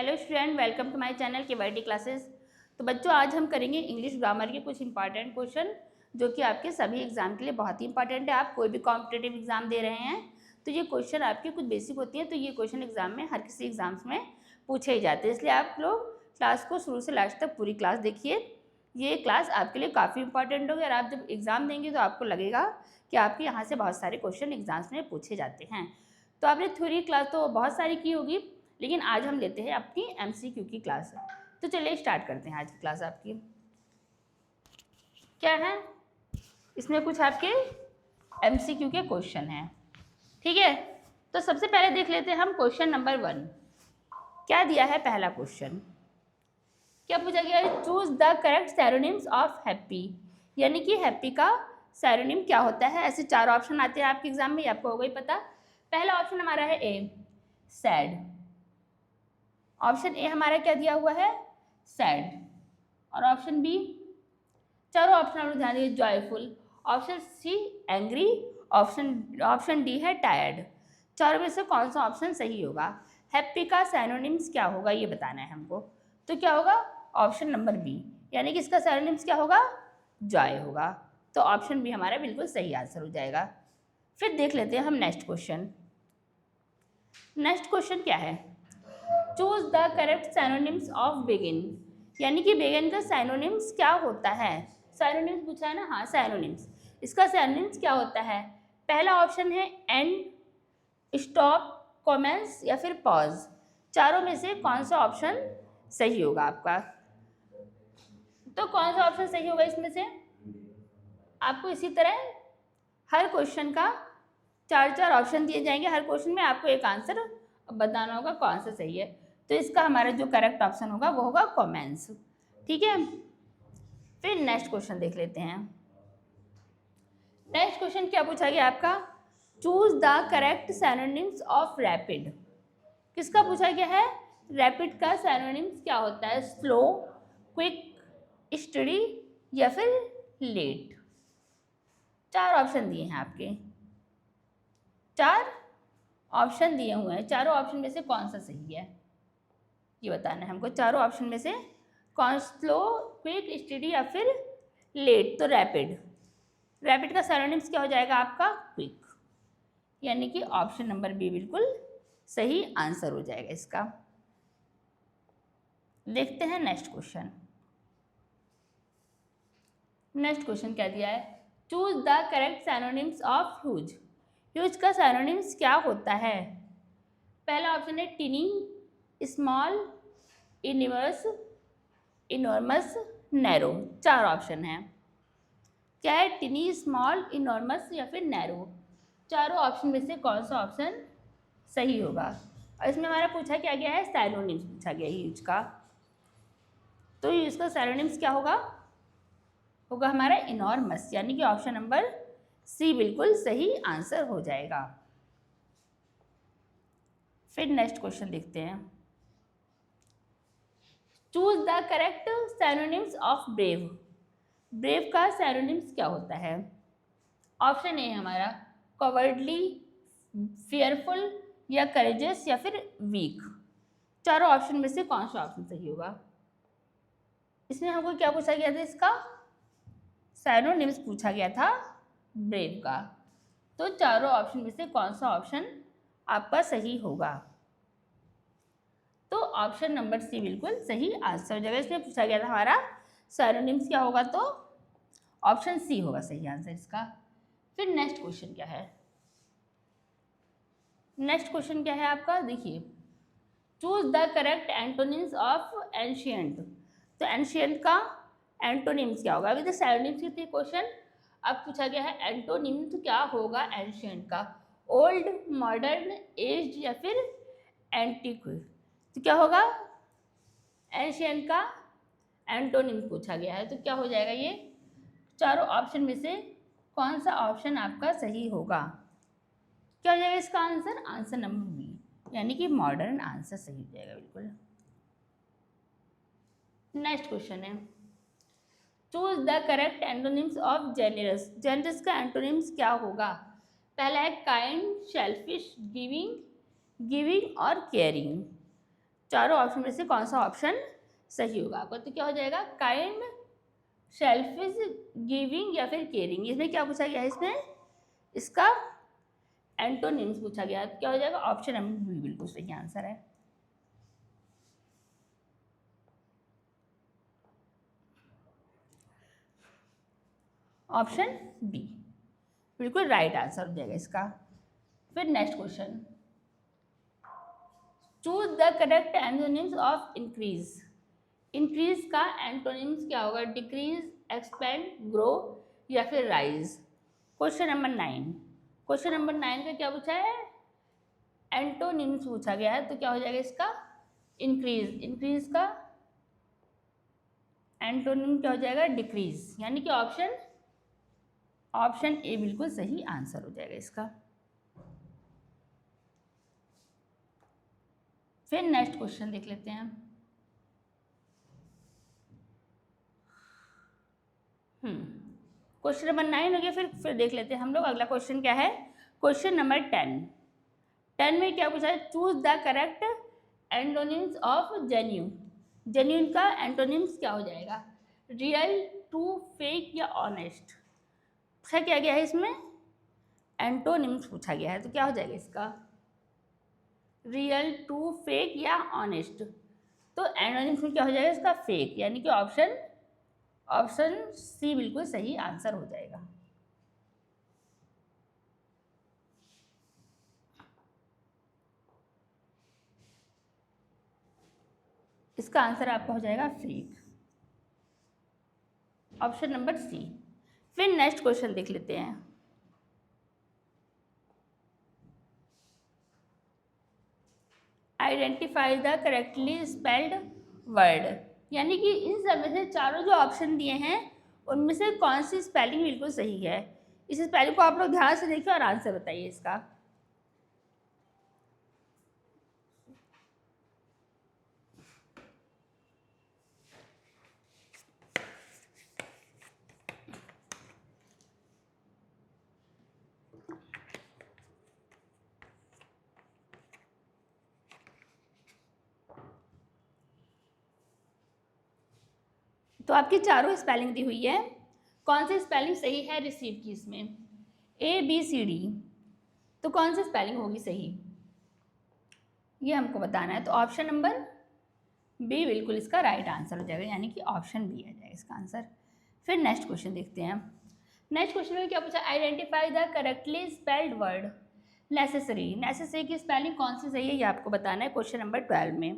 Hello student, welcome to my channel KYT classes. तो बच्चों, आज हम करेंगे इंग्लिश ग्रामर के कुछ इंपॉर्टेंट क्वेश्चन जो कि आपके सभी एग्जाम के लिए बहुत ही इंपॉर्टेंट है। आप कोई भी कॉम्पिटिटिव एग्जाम दे रहे हैं तो ये क्वेश्चन आपके कुछ बेसिक होती हैं, तो ये क्वेश्चन एग्जाम में हर किसी एग्जाम्स में पूछे ही जाते हैं। इसलिए आप लोग क्लास को शुरू से लास्ट तक पूरी क्लास देखिए। ये क्लास आपके लिए काफ़ी इंपॉर्टेंट होगी और आप जब एग्ज़ाम देंगे तो आपको लगेगा कि आपके यहाँ से बहुत सारे क्वेश्चन एग्जाम्स में पूछे जाते हैं। तो आपने थ्योरी क्लास तो बहुत सारी की होगी, लेकिन आज हम लेते हैं अपनी एमसीक्यू की क्लास। तो चलिए स्टार्ट करते हैं आज की क्लास। आपकी क्या है, इसमें कुछ आपके एमसीक्यू के क्वेश्चन हैं, ठीक है। तो सबसे पहले देख लेते हैं हम क्वेश्चन नंबर 1। क्या दिया है पहला क्वेश्चन, क्या पूछा गया है, choose the correct synonyms of happy, यानी कि हैप्पी का सैरोनिम क्या होता है। ऐसे 4 ऑप्शन आते हैं आपके एग्जाम में, आपको होगा ही पता। पहला ऑप्शन हमारा है ए, सैड। ऑप्शन ए हमारा क्या दिया हुआ है, सैड। और ऑप्शन बी, चारों ऑप्शन हम लोग ध्यान दीजिए, joyful. Option C, angry. Option D है टायर्ड। चारों में से कौन सा ऑप्शन सही होगा। हैप्पी का सैनोनिम्स क्या होगा ये बताना है हमको। तो क्या होगा, ऑप्शन नंबर बी, यानी कि इसका सैनोनिम्स क्या होगा, जॉय होगा। तो ऑप्शन बी हमारा बिल्कुल सही आंसर हो जाएगा। फिर देख लेते हैं हम नेक्स्ट क्वेश्चन। नेक्स्ट क्वेश्चन क्या है, choose the correct synonyms of begin, यानी कि बिगिन का सैनोनिम्स क्या होता है। सैनोनिम्स पूछा है ना, हाँ सैनोनिम्स। इसका सैनोनिम्स क्या होता है। पहला ऑप्शन है एंड, स्टॉप, कमेंस या फिर पॉज। चारों में से कौन सा ऑप्शन सही होगा आपका। तो कौन सा ऑप्शन सही होगा इसमें से, आपको इसी तरह हर क्वेश्चन का 4 ऑप्शन दिए जाएंगे। हर क्वेश्चन में आपको एक आंसर बताना होगा कौन सा सही है। तो इसका हमारा जो करेक्ट ऑप्शन होगा वो होगा कमेंस, ठीक है। फिर नेक्स्ट क्वेश्चन देख लेते हैं। नेक्स्ट क्वेश्चन क्या पूछा गया आपका, choose the correct synonyms of rapid. किसका पूछा गया है, रैपिड का सैनोनिम्स क्या होता है, स्लो, क्विक, स्टडी या फिर लेट। 4 ऑप्शन दिए हैं आपके, 4 ऑप्शन दिए हुए हैं। चारों ऑप्शन में से कौन सा सही है ये बताना है हमको। चारों ऑप्शन में से कौन, स्लो, क्विक, स्टडी या फिर लेट। तो रैपिड, रैपिड का सैनोनिम्स क्या हो जाएगा आपका, क्विक, यानी कि ऑप्शन नंबर बी बिल्कुल सही आंसर हो जाएगा इसका। देखते हैं नेक्स्ट क्वेश्चन। नेक्स्ट क्वेश्चन क्या दिया है, choose the correct synonyms of huge. Huge का सैनोनिम्स क्या होता है। पहला ऑप्शन है tiny, small, immense, enormous, narrow. 4 option हैं, क्या है, टिनी, स्मॉल, इनॉर्मस या फिर नैरो। चारों ऑप्शन में से कौन सा ऑप्शन सही होगा। और इसमें हमारा पूछा क्या गया है, सैनोनिम्स पूछा गया है ह्यूज का। तो ह्यूज का सैनोनिम्स क्या होगा, होगा हमारा इनॉर्मस, यानी कि ऑप्शन नंबर सी बिल्कुल सही आंसर हो जाएगा। फिर नेक्स्ट क्वेश्चन देखते हैं। Choose the correct synonyms of brave. Brave का सैनोनिम्स क्या होता है। ऑप्शन ए हमारा कवर्डली, फियरफुल या करेजियस या फिर वीक। चारों ऑप्शन में से कौन सा ऑप्शन सही होगा। इसमें हमको क्या पूछा गया था, इसका सैनोनिम्स पूछा गया था ब्रेव का। तो चारों ऑप्शन में से कौन सा ऑप्शन आपका सही होगा। तो ऑप्शन नंबर सी बिल्कुल सही आंसर हो जाएगा। इसमें पूछा गया था हमारा सैनोनिम्स क्या होगा, तो ऑप्शन सी होगा सही आंसर इसका। फिर नेक्स्ट क्वेश्चन क्या है, नेक्स्ट क्वेश्चन क्या है आपका, देखिए, choose the correct antonyms of ancient. तो एंशियंट का एंटोनिम्स क्या होगा। अभी तो सैनोनिम्स के थे क्वेश्चन, अब पूछा गया है एंटोनिम्स क्या होगा एंशियंट का। ओल्ड, मॉडर्न, एज्ड या फिर एंटीक। तो क्या होगा, एंशियंट का एंटोनिम्स पूछा गया है, तो क्या हो जाएगा ये, चारों ऑप्शन में से कौन सा ऑप्शन आपका सही होगा। क्या हो जाएगा इसका आंसर, आंसर नंबर बी, यानी कि मॉडर्न आंसर सही हो जाएगा बिल्कुल। नेक्स्ट क्वेश्चन है, choose the correct antonyms of generous. Generous का एंटोनिम्स क्या होगा। पहला है काइंड, शेल्फिश, गिविंग, गिविंग और केयरिंग। चारों ऑप्शन में से कौन सा ऑप्शन सही होगा आपका? तो क्या हो जाएगा? काइंड, सेल्फिश, गिविंग या फिर केयरिंग। इसमें क्या पूछा गया है? इसमें इसका एंटोनिम्स पूछा गया है। तो क्या हो जाएगा? ऑप्शन नंबर बी बिल्कुल सही आंसर है। ऑप्शन बी बिल्कुल राइट आंसर हो जाएगा इसका। फिर next question, choose the correct antonyms of increase. Increase का एंटोनिम्स क्या होगा? डिक्रीज, एक्सपेंड, ग्रो या फिर rise. Question number 9, question number 9 का क्या पूछा है? एंटोनिम्स पूछा गया है। तो क्या हो जाएगा इसका? इंक्रीज। इंक्रीज का एंटोनिम क्या हो जाएगा? डिक्रीज, यानी कि ऑप्शन ए बिल्कुल सही आंसर हो जाएगा इसका। फिर नेक्स्ट क्वेश्चन देख लेते हैं। क्वेश्चन नंबर 9 हो गया। फिर देख लेते हैं हम लोग अगला क्वेश्चन क्या है। क्वेश्चन नंबर 10 में क्या पूछा है? Choose the correct antonyms of genuine. Genuine का एंटोनिम्स क्या हो जाएगा? रियल, ट्रू, फेक या ऑनेस्ट। पूछा क्या गया है? इसमें एंटोनिम्स पूछा गया है। तो क्या हो जाएगा इसका? रियल, ट्रू, फेक या ऑनेस्ट। तो एंटोनिम्स में क्या हो जाएगा इसका? फेक, यानी कि ऑप्शन सी बिल्कुल सही आंसर हो जाएगा। इसका आंसर आपका हो जाएगा फेक, ऑप्शन नंबर सी। फिर नेक्स्ट क्वेश्चन देख लेते हैं। Identify the correctly spelled word, यानी कि इन सब में से चारों जो ऑप्शन दिए हैं उनमें से कौन सी स्पेलिंग बिल्कुल सही है। इस स्पेलिंग को आप लोग ध्यान से देखिए और आंसर बताइए इसका। तो आपकी चारों स्पेलिंग दी हुई है, कौन सी स्पेलिंग सही है रिसीव की? इसमें ABCD, तो कौन सी स्पेलिंग होगी सही ये हमको बताना है। तो ऑप्शन नंबर बी बिल्कुल इसका राइट आंसर हो जाएगा, यानी कि ऑप्शन बी आ जाएगा इसका आंसर। फिर नेक्स्ट क्वेश्चन देखते हैं। नेक्स्ट क्वेश्चन में क्या पूछा? Identify the correctly spelled word necessary. Necessary की स्पेलिंग कौन सी सही है ये आपको बताना है क्वेश्चन नंबर 12 में।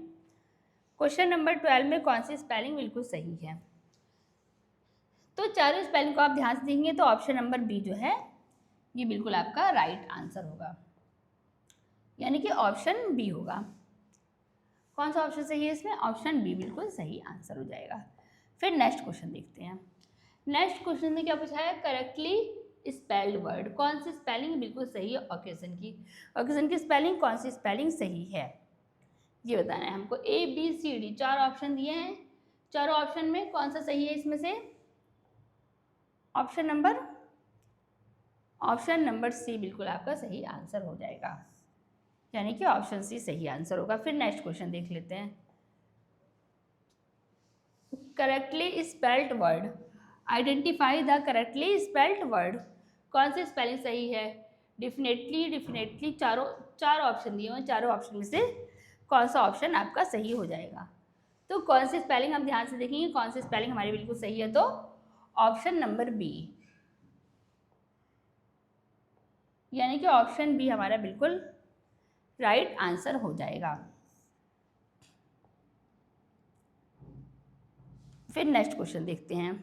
क्वेश्चन नंबर 12 में कौन सी स्पेलिंग बिल्कुल सही है? तो चारों स्पेलिंग को आप ध्यान से देखेंगे तो ऑप्शन नंबर बी जो है ये बिल्कुल आपका राइट आंसर होगा, यानी कि ऑप्शन बी होगा। कौन सा ऑप्शन सही है इसमें? ऑप्शन बी बिल्कुल सही आंसर हो जाएगा। फिर नेक्स्ट क्वेश्चन देखते हैं। नेक्स्ट क्वेश्चन में क्या पूछा है? करेक्टली स्पेल्ड वर्ड, कौन सी स्पेलिंग बिल्कुल सही है ओकेजन की? ओकेजन की स्पेलिंग कौन सी स्पेलिंग सही है ये बताना है हमको। ABCD चार ऑप्शन दिए हैं, चारों ऑप्शन में कौन सा सही है इसमें से? ऑप्शन नंबर सी बिल्कुल आपका सही आंसर हो जाएगा, यानी कि ऑप्शन सी सही आंसर होगा। फिर नेक्स्ट क्वेश्चन देख लेते हैं। Correctly spelled word, identify the correctly spelled word, कौन सी स्पेलिंग सही है? डेफिनेटली चार ऑप्शन दिए हुए, चारों ऑप्शन में से कौन सा ऑप्शन आपका सही हो जाएगा? तो कौन सी स्पेलिंग हम ध्यान से देखेंगे कौन सी स्पेलिंग हमारी बिल्कुल सही है। तो ऑप्शन नंबर बी, यानी कि ऑप्शन बी हमारा बिल्कुल राइट आंसर हो जाएगा। फिर नेक्स्ट क्वेश्चन देखते हैं।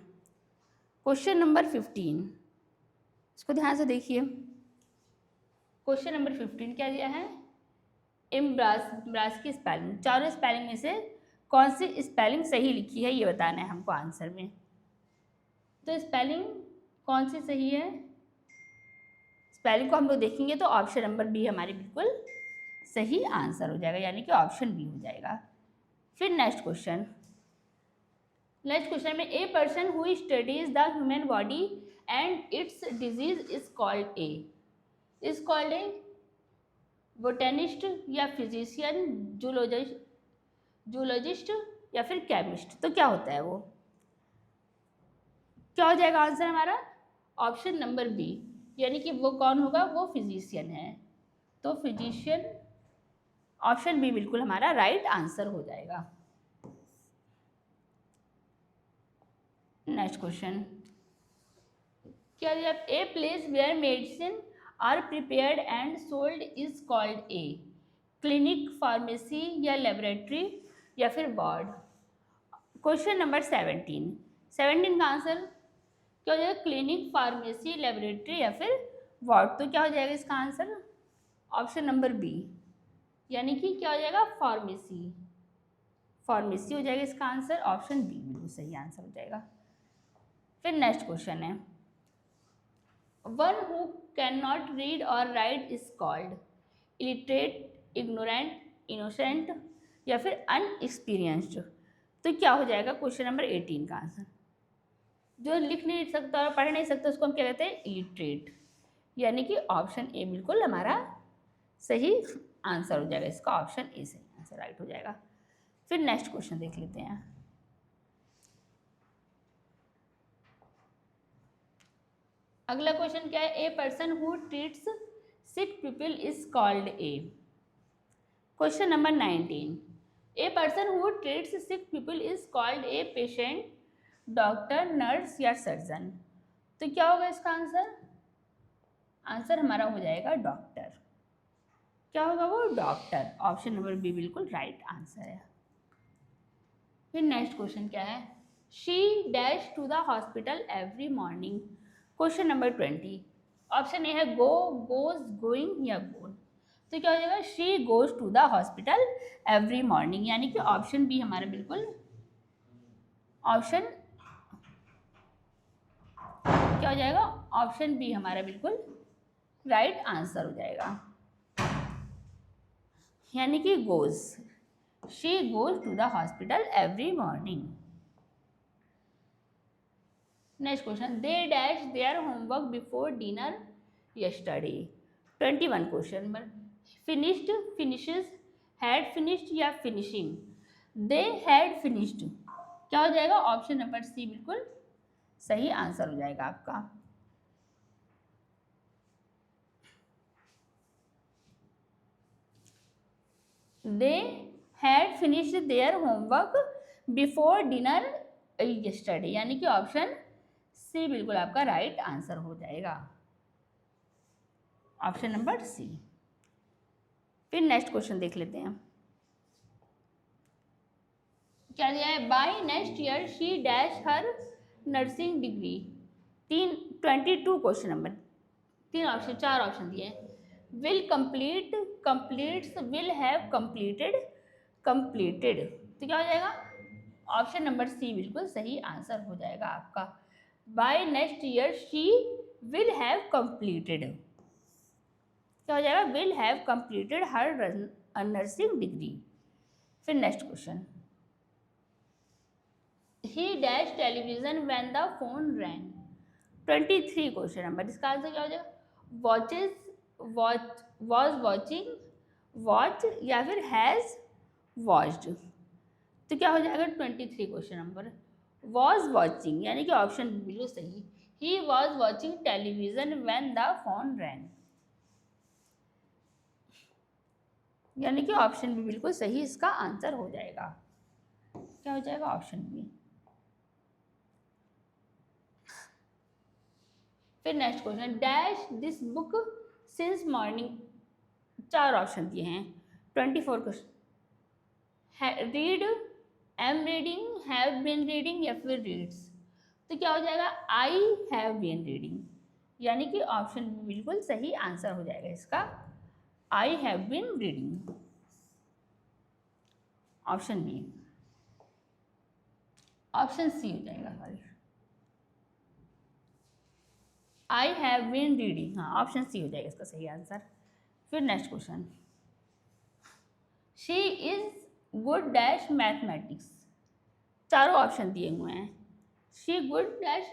क्वेश्चन नंबर 15, इसको ध्यान से देखिए। क्वेश्चन नंबर 15 क्या दिया है? एम्ब्रास की स्पेलिंग, चारों स्पेलिंग में से कौन सी स्पेलिंग सही लिखी है ये बताना है हमको आंसर में। तो स्पेलिंग कौन सी सही है? स्पेलिंग को हम लोग देखेंगे तो ऑप्शन नंबर बी हमारी बिल्कुल सही आंसर हो जाएगा, यानी कि ऑप्शन बी हो जाएगा। फिर नेक्स्ट क्वेश्चन में a person who studies the human body and it's disease is called A botanist या फिजिशियन, जूलॉजिस्ट, जूलॉजिस्ट या फिर केमिस्ट। तो क्या होता है वो, क्या हो जाएगा आंसर हमारा? ऑप्शन नंबर बी, यानी कि वो कौन होगा? वो फिजिशियन है। तो फिजिशियन, ऑप्शन बी बिल्कुल हमारा राइट आंसर हो जाएगा। नेक्स्ट क्वेश्चन क्या दिया? A place where medicine are prepared and sold is called a clinic, pharmacy या लेबोरेटरी या फिर वार्ड। क्वेश्चन नंबर 17 का आंसर क्या हो जाएगा? क्लिनिक, फार्मेसी, लेबोरेटरी या फिर वार्ड। तो क्या हो जाएगा इसका आंसर? ऑप्शन नंबर बी, यानी कि क्या हो जाएगा? फार्मेसी। फार्मेसी हो जाएगा इसका आंसर, ऑप्शन बी बिल्कुल सही आंसर हो जाएगा। फिर नेक्स्ट क्वेश्चन है, one who can not read और write is called illiterate, ignorant, innocent या फिर अनएक्सपीरियंस्ड। तो क्या हो जाएगा क्वेश्चन नंबर 18 का आंसर? जो लिख नहीं सकता और पढ़ नहीं सकता उसको हम क्या कहते हैं? इलिटरेट, यानी कि ऑप्शन ए बिल्कुल हमारा सही आंसर हो जाएगा इसका, ऑप्शन ए सही आंसर राइट हो जाएगा। फिर नेक्स्ट क्वेश्चन देख लेते हैं। अगला क्वेश्चन क्या है? A person who treats sick people is called A. Question number 19, a person who treats sick people is called a patient, doctor, nurse या सर्जन। तो क्या होगा इसका आंसर? आंसर हमारा हो जाएगा डॉक्टर। क्या होगा वो? डॉक्टर। ऑप्शन नंबर बी बिल्कुल राइट आंसर है। फिर नेक्स्ट क्वेश्चन क्या है? She dash to the hospital every morning. Question number 20, option A है गो, गोज, गोइंग या गोन। तो क्या हो जाएगा? She goes to the hospital every morning, यानी कि ऑप्शन बी हमारा बिल्कुल, ऑप्शन क्या हो जाएगा? ऑप्शन बी हमारा बिल्कुल राइट आंसर हो जाएगा, यानी कि goes, she goes to the hospital every morning. Next question, they dash their homework before dinner yesterday. 21 question number, finished, finishes, had finished या फिनिशिंग। दे हैड फिनिश्ड, क्या हो जाएगा? ऑप्शन नंबर सी बिल्कुल सही आंसर हो जाएगा आपका। दे had finished there homework before dinner yesterday, यानी कि ऑप्शन सी बिल्कुल आपका राइट आंसर हो जाएगा, ऑप्शन नंबर सी। फिर नेक्स्ट क्वेश्चन देख लेते हैं। क्या दिया है? By next year she dash her nursing degree. 22 question number, 4 option दिए हैं। Will complete, completes, will have completed, completed. तो क्या हो जाएगा? ऑप्शन नंबर सी बिल्कुल सही आंसर हो जाएगा आपका। By next year she will have completed, क्या हो जाएगा? Will have completed her nursing degree. फिर next question, he dash television when the phone rang. 23 question number, इसका आंसर क्या हो जाएगा? Watches, watch, was watching, watch या फिर हैज़ वॉच्ड। तो क्या हो जाएगा 23 क्वेश्चन नंबर? वॉज वॉचिंग, यानी कि ऑप्शन बिल्कुल सही, he was watching television when the phone wrong, यानी कि ऑप्शन बी बिल्कुल सही इसका आंसर हो जाएगा। क्या हो जाएगा? Option B. फिर next question, dash this book since morning. 4 option दिए हैं। 24 question, read, am reading, have been reading या फिर रीड्स। तो क्या हो जाएगा? आई हैव बीन रीडिंग, यानी कि ऑप्शन बी बिल्कुल सही आंसर हो जाएगा इसका, I have been reading, option B. Option C हो जाएगा sorry, I have been reading, हाँ ऑप्शन सी हो जाएगा इसका सही आंसर। फिर next question, she is good dash mathematics. चारों ऑप्शन दिए हुए हैं। She good dash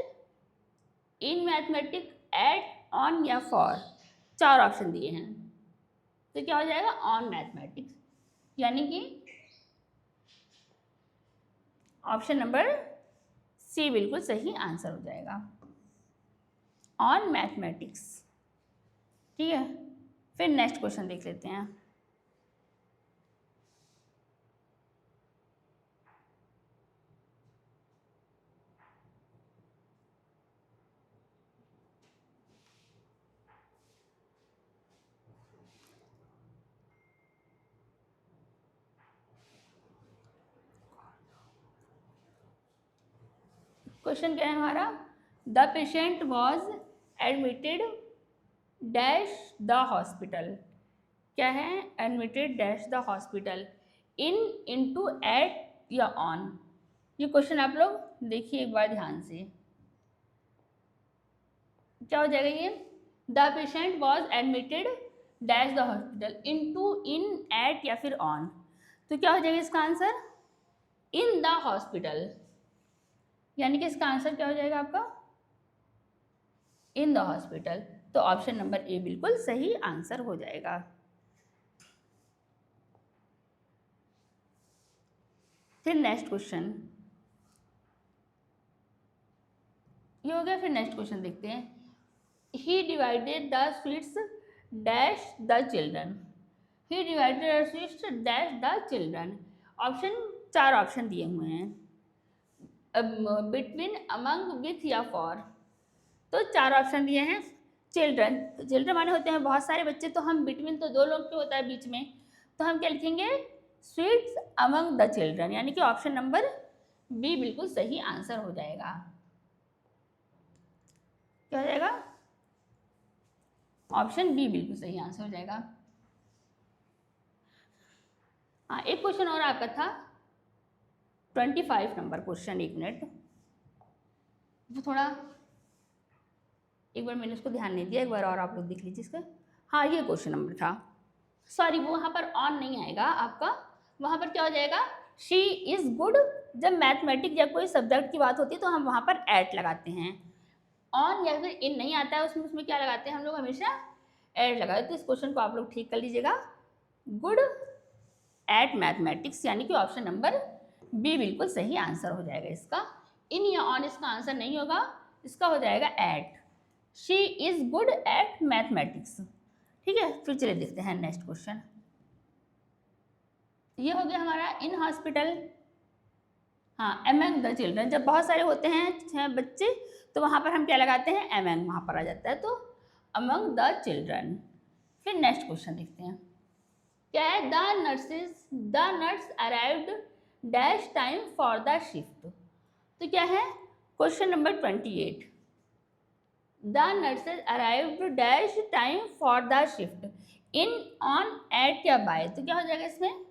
in mathematics, at, on या फॉर। 4 ऑप्शन दिए हैं। तो क्या हो जाएगा? ऑन मैथमेटिक्स, यानी कि ऑप्शन नंबर सी बिल्कुल सही आंसर हो जाएगा, ऑन मैथमेटिक्स। ठीक है, फिर नेक्स्ट क्वेश्चन देख लेते हैं। क्वेश्चन क्या है हमारा, the patient was admitted dash the hospital. क्या है, admitted dash the hospital, in, into, at या ऑन। ये क्वेश्चन आप लोग देखिए एक बार ध्यान से, क्या हो जाएगा ये, the patient was admitted dash the hospital, into, in, at या फिर ऑन। तो क्या हो जाएगा इसका आंसर, इन द हॉस्पिटल, यानी कि इसका आंसर क्या हो जाएगा आपका, इन द हॉस्पिटल। तो ऑप्शन नंबर ए बिल्कुल सही आंसर हो जाएगा। फिर नेक्स्ट क्वेश्चन, ये हो गया। फिर नेक्स्ट क्वेश्चन देखते हैं, he divided the sweets dash the children, he divided the sweets dash the children. Option, 4 option दिए हुए हैं, बिटवीन, अमंग, विथ या फॉर। तो 4 ऑप्शन दिए हैं, चिल्ड्रन, तो चिल्ड्रन माने होते हैं बहुत सारे बच्चे, तो हम बिटवीन तो 2 लोग के होता है बीच में, तो हम क्या लिखेंगे, स्वीट्स अमंग द चिल्ड्रन, यानी कि ऑप्शन नंबर बी बिल्कुल सही आंसर हो जाएगा। क्या हो जाएगा, ऑप्शन बी बिल्कुल सही आंसर हो जाएगा। हाँ, एक क्वेश्चन और आपका था 25 नंबर क्वेश्चन, 1 मिनट, वो थोड़ा एक बार मैंने उसको ध्यान नहीं दिया, एक बार और आप लोग देख लीजिए इसका। हाँ, ये क्वेश्चन नंबर था, सॉरी, वो वहाँ पर ऑन नहीं आएगा आपका, वहाँ पर क्या हो जाएगा, शी इज़ गुड। जब मैथमेटिक्स या कोई सब्जेक्ट की बात होती है तो हम वहाँ पर एट लगाते हैं, ऑन या फिर इन नहीं आता है उसमें, उसमें क्या लगाते हैं हम लोग, हमेशा एट लगाते हैं। तो इस क्वेश्चन को आप लोग ठीक कर लीजिएगा, गुड एट मैथमेटिक्स, यानी कि ऑप्शन नंबर बी बिल्कुल सही आंसर हो जाएगा इसका। इन या ऑन इसका आंसर नहीं होगा, इसका हो जाएगा at, she is good at mathematics. ठीक है, फिर चलिए देखते हैं नेक्स्ट क्वेश्चन। ये हो गया हमारा इन हॉस्पिटल। हाँ, एमंग द चिल्ड्रन, जब बहुत सारे होते हैं बच्चे तो वहाँ पर हम क्या लगाते हैं, एमंग वहाँ पर आ जाता है, तो अमंग द चिल्ड्रन। फिर नेक्स्ट क्वेश्चन देखते हैं, क्या है, the nurse arrived dash time for the shift. तो क्या है, question number 28, the nurses arrived dash time for the shift, in, on, at या बाय। तो क्या हो जाएगा इसमें,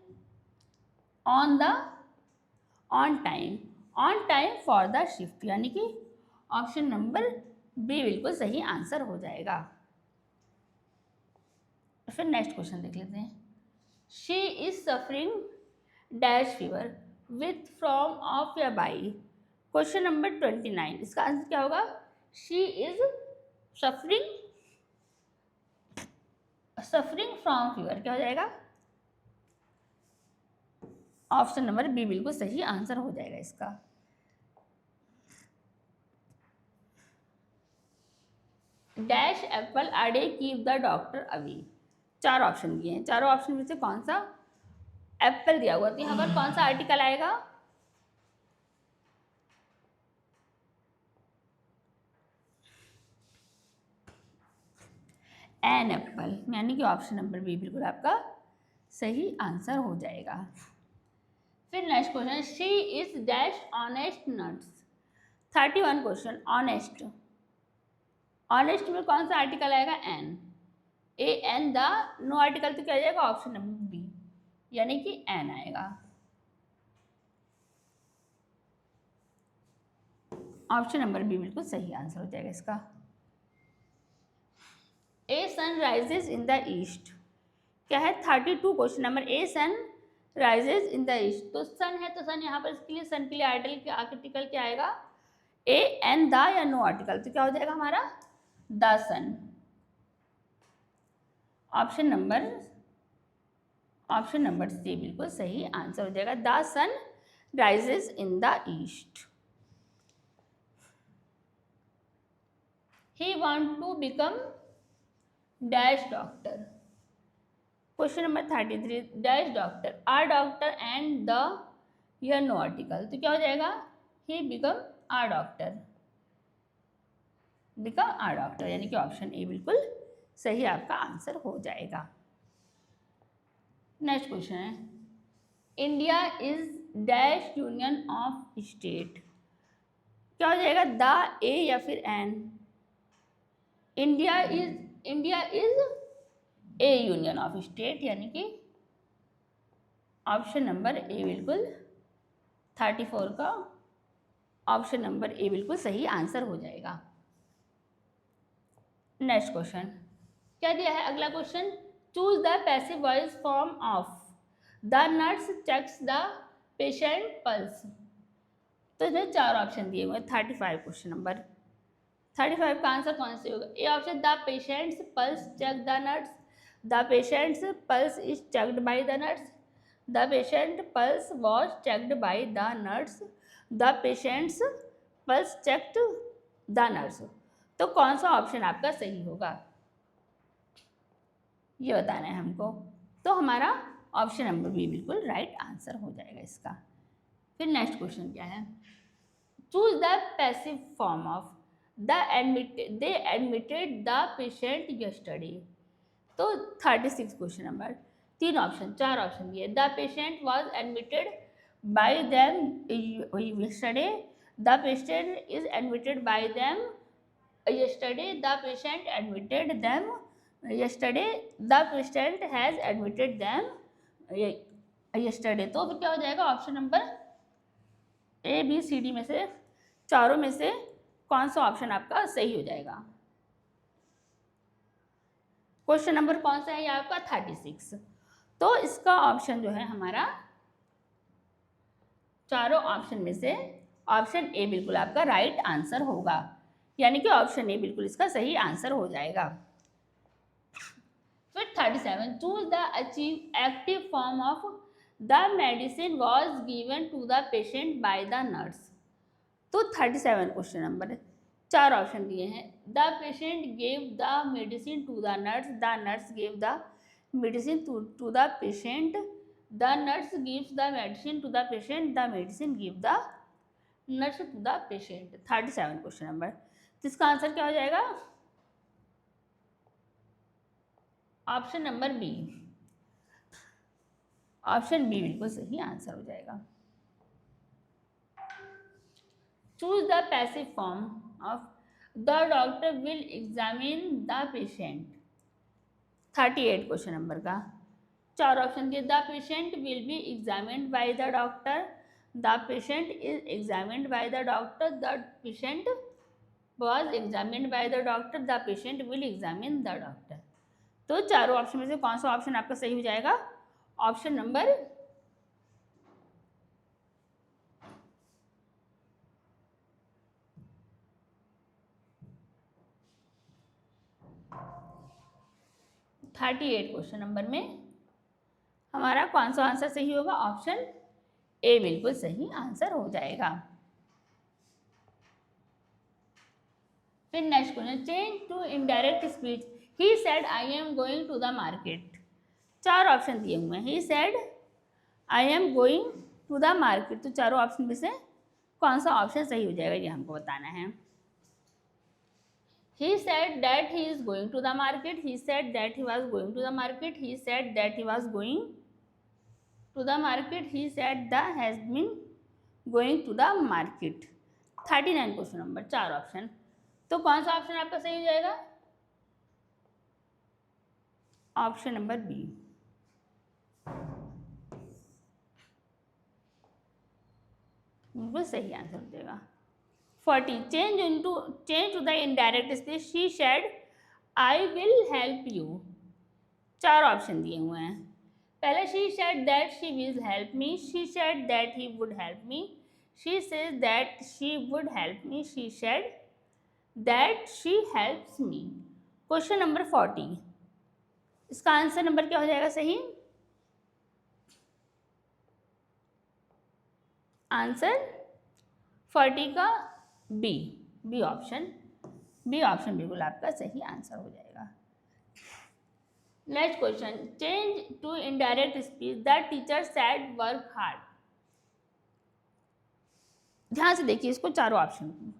on time for the shift, यानी कि ऑप्शन नंबर बी बिल्कुल सही आंसर हो जाएगा। फिर नेक्स्ट क्वेश्चन देख लेते हैं, she is suffering dash fever with from, of या बाई। क्वेश्चन नंबर 29, इसका आंसर क्या होगा, she is suffering from fever, क्या हो जाएगा, ऑप्शन नंबर बी बिल्कुल सही आंसर हो जाएगा इसका। Dash Apple a day keep the doctor away. 4 option दिए हैं, चारों ऑप्शन में से कौन सा, एप्पल दिया हुआ, तो यहाँ पर कौन सा आर्टिकल आएगा, एन एप्पल, यानी कि ऑप्शन नंबर बी बिल्कुल आपका सही आंसर हो जाएगा। फिर next question, she is dash honest nuts. 31 question, honest, honest में कौन सा आर्टिकल आएगा, an, a an the, no article, तो क्या जाएगा, ऑप्शन नंबर बी, यानी कि एन आएगा। ऑप्शन नंबर बी बिल्कुल सही आंसर हो जाएगा इसका। A sun rises in the east, क्या है, 32 question number, a sun rises in the east, तो सन है तो सन, यहाँ पर इसके लिए सन के लिए आर्टिकल क्या आएगा, ए एन द या नो आर्टिकल, तो क्या हो जाएगा हमारा, the sun. Option number C बिल्कुल सही आंसर हो जाएगा, the sun rises in the east. He want to become dash doctor. Question number 33, dash doctor, are doctor and the here no article, तो क्या हो जाएगा, he become are doctor, become are doctor, यानी कि option A बिल्कुल सही आपका answer हो जाएगा। नेक्स्ट क्वेश्चन है, India is dash union of state, क्या हो जाएगा, द, ए या फिर an, India is a union of state, यानी कि ऑप्शन नंबर ए बिल्कुल 34 का ऑप्शन नंबर ए बिल्कुल सही आंसर हो जाएगा। नेक्स्ट क्वेश्चन क्या दिया है, अगला question, choose the passive voice form of the nurse checks the patient pulse, तो इसमें 4 ऑप्शन दिए हुए हैं। 35 क्वेश्चन नंबर 35 का आंसर कौन से होगा, A option, the patient's pulse check the nurse, the patient's pulse is checked by the nurse, the patient pulse was checked by the nurse, the patient's pulse checked the nurse, तो कौन सा option आपका सही होगा ये बताना है हमको। तो हमारा ऑप्शन नंबर बी बिल्कुल राइट आंसर हो जाएगा इसका। फिर नेक्स्ट क्वेश्चन क्या है, choose the passive form of they admitted the patient yesterday, तो 36 क्वेश्चन नंबर, 3 ऑप्शन 4 ऑप्शन दिए, the patient was admitted bye them yesterday, the patient is admitted bye them yesterday, the patient admitted them yesterday, the patient has admitted them yesterday, तो फिर क्या हो जाएगा, option number A B C D में से चारों में से कौन सा ऑप्शन आपका सही हो जाएगा। क्वेश्चन नंबर कौन सा है ये आपका 36, तो इसका ऑप्शन जो है हमारा चारों ऑप्शन में से ऑप्शन ए बिल्कुल आपका राइट आंसर होगा, यानी कि ऑप्शन ए बिल्कुल इसका सही आंसर हो जाएगा। फिर 37, choose the achieve active form of the medicine was given to the patient by the nurse, तो 37 क्वेश्चन नंबर 4 ऑप्शन दिए हैं, the patient gave the medicine to the nurse gave the medicine to the patient, the nurse gives the medicine to the patient, the medicine give the nurse to the patient, 37 question number, तो इसका answer क्या हो जाएगा, option number B, option B बिल्कुल सही answer हो जाएगा। Choose the passive form of the doctor will examine the patient, 38 question number का 4 ऑप्शन दिए, the patient will be examined by the doctor, the patient is examined by the doctor, the patient was examined by the doctor, the patient will examine the doctor, तो चारों option में से कौन सा option आपका सही हो जाएगा, option number thirty 38 question number में हमारा कौन सा आंसर सही होगा, ऑप्शन ए बिल्कुल सही आंसर हो जाएगा। फिर next question, change to indirect speech, he said I am going to the market, 4 option दिए हुए हैं, he said I am going to the market, तो चारों ऑप्शन में से कौन सा ऑप्शन सही हो जाएगा ये हमको बताना है। He said that he is going to the market, he said that he was going to the market, he said that he was going to the market, he said that has been going to the market, 39 question number, 4 option, तो कौन सा option आपका सही हो जाएगा, option number B, बिल्कुल सही answer हो जाएगा। 40, change to the indirect speech, she said I will help you, 4 option दिए हुए हैं, पहले she said that she will help me, she said that he would help me, she says that she would help me, she said that she helps me. Question number 40, इसका answer number क्या हो जाएगा सही, answer 40 का B, B option बिल्कुल आपका सही answer हो जाएगा। Next question, change to indirect speech the teacher said work hard. ध्यान से देखिए इसको, चारों ऑप्शन।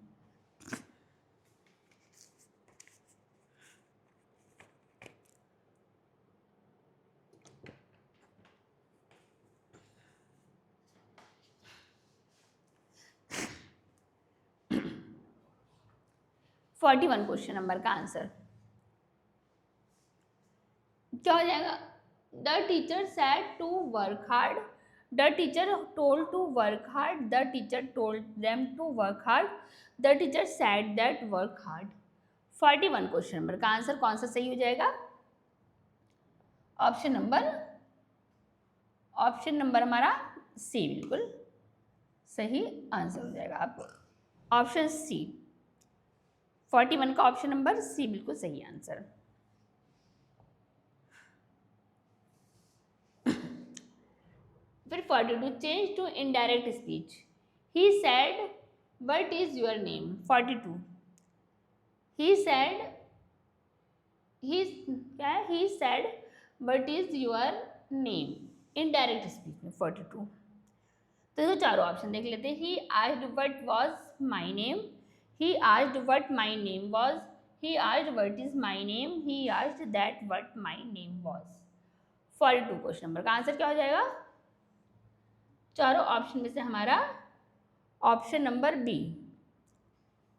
फोर्टी 41 क्वेश्चन नंबर का आंसर क्या हो जाएगा? The teacher said to work hard, the teacher told to work hard, the teacher told them to work hard, the teacher said that work hard. 41 question number का answer कौन सा सही हो जाएगा? ऑप्शन नंबर हमारा सी बिल्कुल सही आंसर हो जाएगा। आप ऑप्शन सी, 41 का ऑप्शन नंबर सी बिल्कुल सही आंसर। फिर 42, change to indirect speech, he said what is your name. 42, he said, he said what is your name, indirect speech में 42। तो ये चारों ऑप्शन देख लेते हैं। He asked what was my name, he asked what my name was, he asked what is my name, he asked that what my name was. 42 question number का answer क्या हो जाएगा? चारों ऑप्शन में से हमारा ऑप्शन नंबर बी,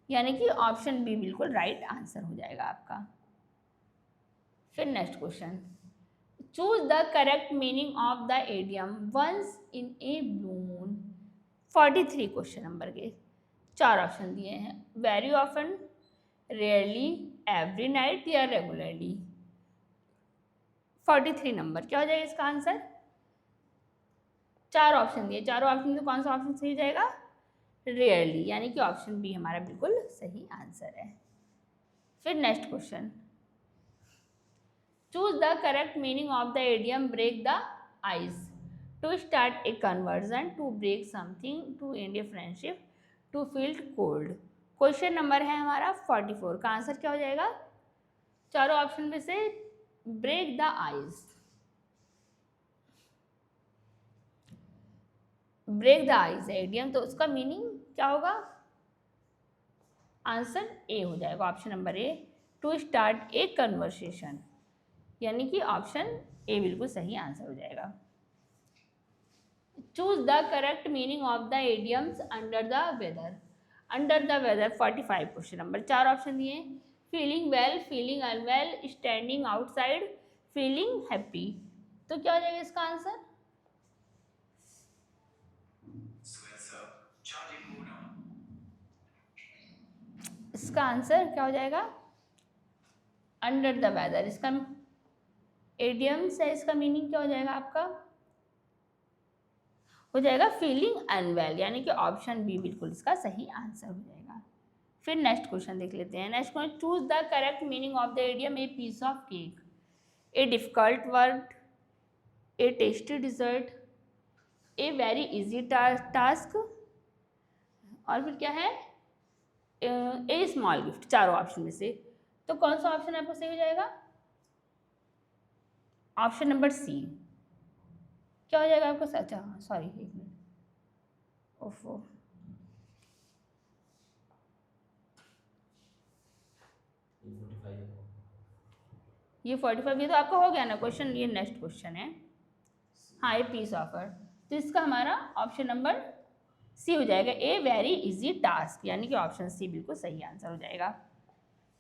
यानी कि ऑप्शन बी बिल्कुल राइट आंसर हो जाएगा आपका। फिर next question, choose the correct meaning of the idiom once in a blue moon. 43 question number के चार ऑप्शन दिए हैं, very often, rarely, every night या रेगुलरली। 43 नंबर क्या हो जाएगा इसका आंसर? चार ऑप्शन दिए, चारों ऑप्शन में कौन सा ऑप्शन सही हो जाएगा? रेयरली, यानी कि ऑप्शन बी हमारा बिल्कुल सही आंसर है। फिर next question, choose the correct meaning of the idiom break the ice, to start a conversation, to break something, to end a friendship, to feel cold. Question number है हमारा 44 का answer क्या हो जाएगा? चारों ऑप्शन में से break the ice, break the ice idiom, तो उसका मीनिंग क्या होगा? आंसर ए हो जाएगा, option number A, to start a conversation, यानी कि ऑप्शन ए बिल्कुल सही आंसर हो जाएगा। Choose the correct meaning of the idioms under the weather. Under the weather 45 question number, चार ऑप्शन दिए, feeling well, feeling unwell, standing outside, feeling happy. तो क्या हो जाएगा इसका आंसर? इसका आंसर क्या हो जाएगा? अंडर द वेदर, इसका एडियम्स है, इसका मीनिंग क्या हो जाएगा आपका? हो जाएगा फीलिंग अनवेल, यानी कि ऑप्शन बी बिल्कुल इसका सही आंसर हो जाएगा। फिर नेक्स्ट क्वेश्चन देख लेते हैं। Next question, choose the correct meaning of the idiom a piece of cake, a difficult word, a tasty dessert, a very easy task, और फिर क्या है? A small gift. चारों ऑप्शन में से तो कौन सा ऑप्शन आपको सही हो जाएगा? ऑप्शन नंबर सी क्या हो जाएगा आपको? अच्छा सॉरी, एक मिनट, ओफो, ये 45 ये तो आपका हो गया ना क्वेश्चन। ये नेक्स्ट क्वेश्चन है, हाँ, ये पीस ऑफर, तो इसका हमारा ऑप्शन नंबर सी हो जाएगा, ए वेरी इजी टास्क, यानी कि ऑप्शन सी बिल्कुल सही आंसर हो जाएगा।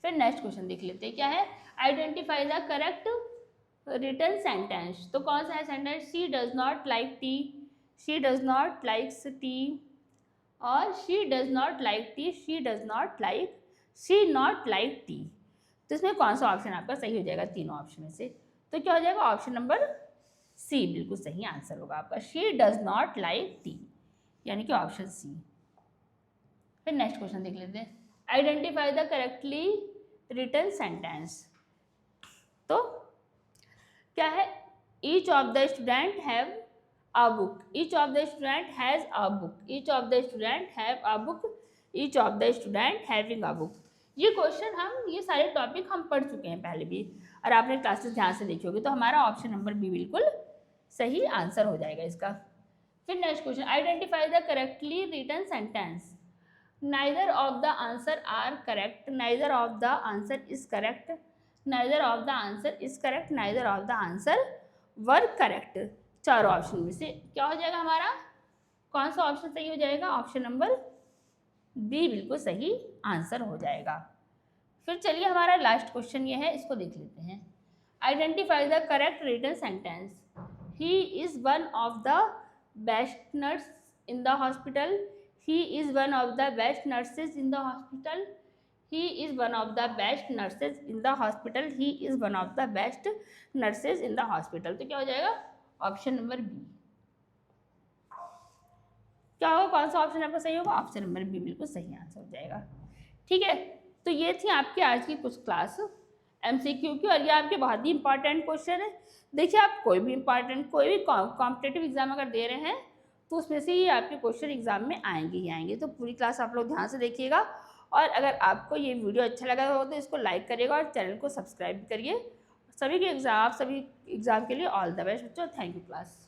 फिर नेक्स्ट क्वेश्चन देख लेते हैं, क्या है? Identify the correct written sentence. तो कौन सा है sentence? She does not like tea, she does not likes tea, और she does not like tea, she does not like, she not like tea. तो इसमें कौन सा ऑप्शन आपका सही हो जाएगा तीनों ऑप्शन में से? तो क्या हो जाएगा? ऑप्शन नंबर सी बिल्कुल सही आंसर होगा आपका, she does not like T, यानी कि ऑप्शन सी। फिर नेक्स्ट क्वेश्चन देख लेते हैं, identify the correctly written sentence. तो क्या है? Each of the student have a book. Each of the student has a book. Each of the student have a book. Each of the student having a book. ये question हम ये सारे topic हम पढ़ चुके हैं पहले भी और आपने क्लासेस ध्यान से देखी होगी, तो हमारा ऑप्शन नंबर बी बिल्कुल सही आंसर हो जाएगा इसका। फिर next question, identify the correctly written sentence. Neither of the answer are correct, neither of the answer is correct, neither of the answer is correct, neither of the answer were correct. चारों option में से क्या हो जाएगा हमारा, कौन सा option सही हो जाएगा, ऑप्शन नंबर बी बिल्कुल सही आंसर हो जाएगा। फिर चलिए हमारा लास्ट क्वेश्चन ये है, इसको देख लेते हैं। Identify the correct written sentence. He is one of the best nurse in the hospital, he is one of the best nurses in the hospital, he is one of the best nurses in the hospital, he is one of the best nurses in the hospital। तो क्या हो जाएगा, option number B. क्या होगा, कौन सा option आपका सही होगा, ऑप्शन नंबर बी बिल्कुल सही आंसर हो जाएगा। ठीक है, तो ये थी आपकी आज की कुछ क्लास एमसीक्यू की, और ये आपके बहुत ही इंपॉर्टेंट क्वेश्चन है। देखिए आप कोई भी कॉम्पिटेटिव एग्जाम अगर दे रहे हैं तो उसमें से ही आपके क्वेश्चन एग्जाम में आएंगे ही आएंगे। तो पूरी क्लास आप लोग ध्यान से देखिएगा, और अगर आपको ये वीडियो अच्छा लगा हो तो इसको लाइक करिएगा और चैनल को सब्सक्राइब करिए। सभी के एग्जाम के लिए ऑल द बेस्ट बच्चों। Thank you class.